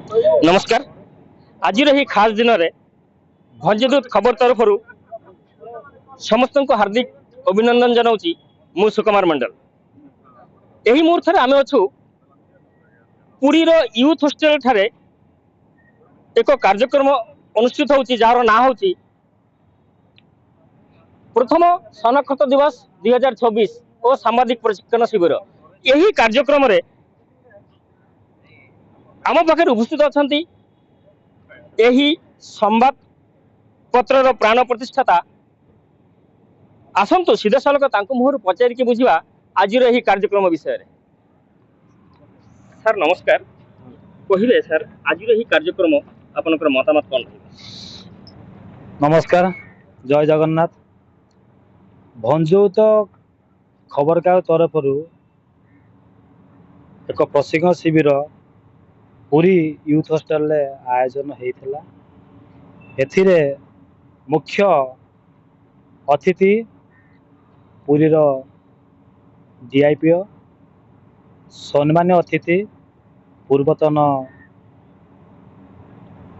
नमस्कार। आज खास दिन में भंजदूत खबर तरफ समस्त को हार्दिक अभिनंदन जनाऊँ। मु सुकुमार मंडल। यही मुहूर्त में आम अच्छु पुरीर यूथ होस्टेल ठारे एक कार्यक्रम अनुष्ठित होउची जार ना होउची प्रथम सनखत दिवस 2026 और सामाजिक प्रशिक्षण शिविर। यही कार्यक्रम रे आम पाखे उपस्थित अच्छा यही संवाद पत्रर प्राण प्रतिष्ठाता आसतु सीधा सलख मुहर पचारिकी बुझा आज यही कार्यक्रम विषय। सर नमस्कार। कहले सर आज यही कार्यक्रम आपनकर मतामत कौन? नमस्कार, जय जगन्नाथ। भंजौत खबर कागज तरफ एक प्रशिक्षण शिविर पुरी यूथ हॉस्टल आयोजन होता। एथिरे मुख्य अतिथि पुरीर डीआईपीओ, सम्मान्य अतिथि पूर्वतन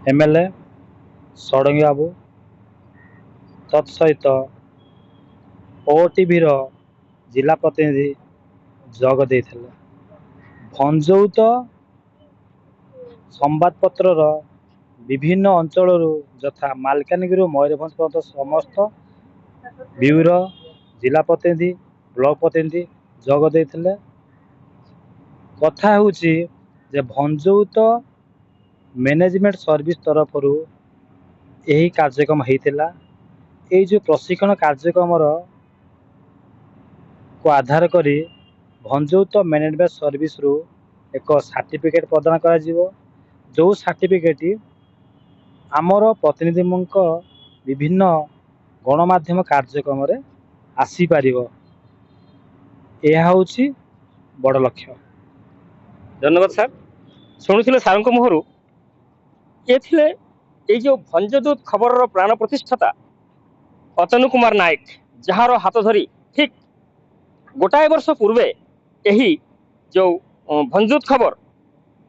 एमएलए षडंगी बाबू, तत्सहित ओटीवी जिला प्रतिनिधि जोग देते। भंजौत संवादपत्र विभिन्न अंचल यथा मालकानगिरी मयूरभंज पर्यंत समस्त ब्यूरो जिला प्रतिनिधि ब्लॉक प्रतिनिधि जोग देते। कथा होची जे भंजौत मैनेजमेंट सर्विस तरफ यही कार्यक्रम होता। ये जो प्रशिक्षण कार्यक्रम को आधार करी भंजौत मैनेजमेंट सर्विस रु एक सर्टिफिकेट प्रदान करा जीवो, जो सर्टिफिकेट आमर प्रतिनिधि विभिन्न गणमाध्यम कार्यक्रम रे आसी पारिबो। यह होची बड़ लक्ष्य। धन्यवाद सर। शुणुले सार मुहर ये जो भंजदूत खबर प्राण प्रतिष्ठाता अतनु कुमार नायक जार हाथ धरी ठीक गोटाए वर्ष पूर्वे यही जो भंजदूत खबर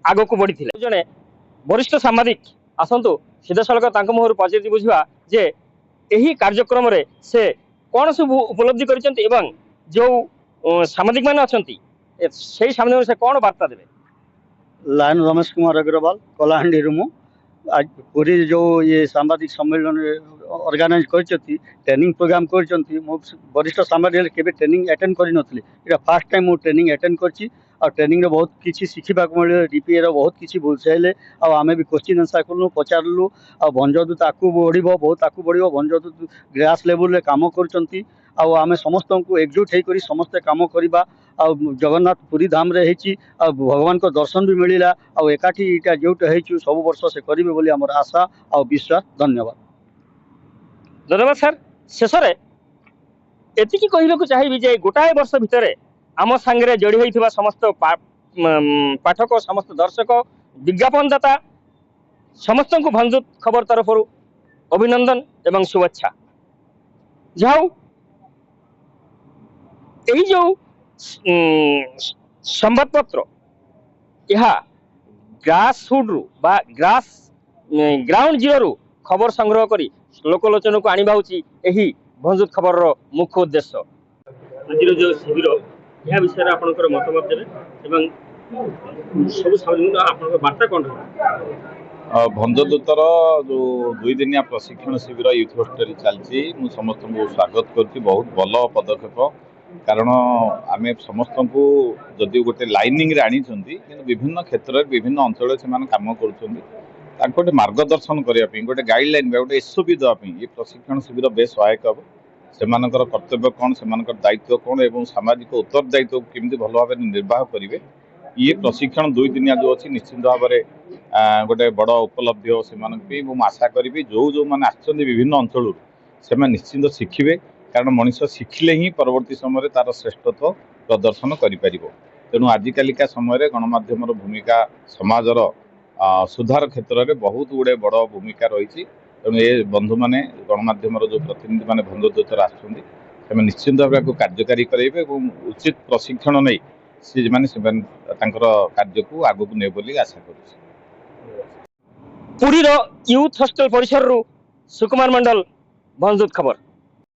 आग को बढ़ी जड़े वरिष्ठ सांबादिक आसतु सीधा सड़क मुहर पचारि बुझा जे यही कार्यक्रम रे से कौन सब उपलब्धि कर जो सांबादिक मैंने अच्छा से सामने से कौन वार्ता देवे? लायन रमेश कुमार अग्रवाल कलाहांडी रूम आज पूरी जो ये सांबादिक सम्मेलन ऑर्गेनाइज कर ट्रेनिंग प्रोग्राम कर वरिष्ठ सांबादिक केबे ट्रेनिंग अटेंड कर नथली। एटा फर्स्ट टाइम मु ट्रेनिंग अटेंड करची और ट्रेनिंग रे बहुत किछि सिखिबा को मिले। डीपीए रे बहुत किछि बुझाइले आ आमे भी क्वेश्चन आंसर करलु पचारलु आ भंजदूत आकु बढ़िबो बहुत आकु बढ़िबो। भंजदूत ग्रास लेवल रे काम करचंती आ आमे समस्त को एकजुट हे करी समस्त काम करबा आ जगन्नाथ पुरी धाम रे हेची आ भगवान को दर्शन भी मिलिला आ एकाठी इटा जोट हेचु सब वर्ष से करिवे बोली हमर आशा आ विश्वास। धन्यवाद। धन्यवाद सर। शेष में एति कहवाक चाहिए जे गोटाए वर्ष भितर आम सांगे जोड़ी होता समस्त पाठक समस्त दर्शक विज्ञापनदाता समस्त को भंजदूत खबर तरफ अभिनंदन एवं शुभेच्छा। जाओ यही जो संवादपत्र यह ग्रासरूट रु बा ग्राउंड जीरो रु खबर संग्रह करी लोकलोचन को आनिबा होची यही भंजदूत खबर मुख्य उद्देश्य। आज जो शिविर यह विषय आपनकर मतमत देबे एवं सब सामने आपनकर वार्ता कोन रहा? भंजदूतर जो 2 दिनिया प्रशिक्षण शिविर यूथ होस्टेल चलती मु समस्त को स्वागत करती। बहुत भल पदक्षेप कारण आम समस्त को जदि गोटे लाइनिंग रे आनी विभिन्न क्षेत्र विभिन्न अंचल से काम कर मार्गदर्शन करने गोटे गाइडलाइन गोटे एसओपी देवाई ये प्रशिक्षण शिविर बेस सहायक हम। से कर्तव्य कौन से दायित्व कौन एवं सामाजिक उत्तरदायित्व केमती भल भाव निर्वाह करेंगे ये प्रशिक्षण 2 दिनिया जो अच्छी निश्चिंत भाव में गोटे बड़ उपलब्धि हो से आशा करी जो जो मैंने आसछन्ति विभिन्न अंचल से निश्चिंत शिखिबे कारण मनीष शिखिले ही परवर्ती समय तार श्रेष्ठत्व प्रदर्शन करें। तेणु आजिकालिका समय गणमाध्यम भूमिका समाजर सुधार क्षेत्र में बहुत गुड़े बड़ भूमिका रही। तेणु ये बंधु मैंने गणमाध्यम जो प्रतिनिधि मैंने भंजदूतर आसछन्ति निश्चिंत भाव कार्यकारी करेंगे और उचित प्रशिक्षण नहीं सी कार्य को आगू ने बोली आशा करुँ। ପୁରୀର ୟୁଥ୍ ହଷ୍ଟେଲ ପରିସରରୁ ସୁକୁମାର ମଣ୍ଡଳ ଭଞ୍ଜୁତ ଖବର।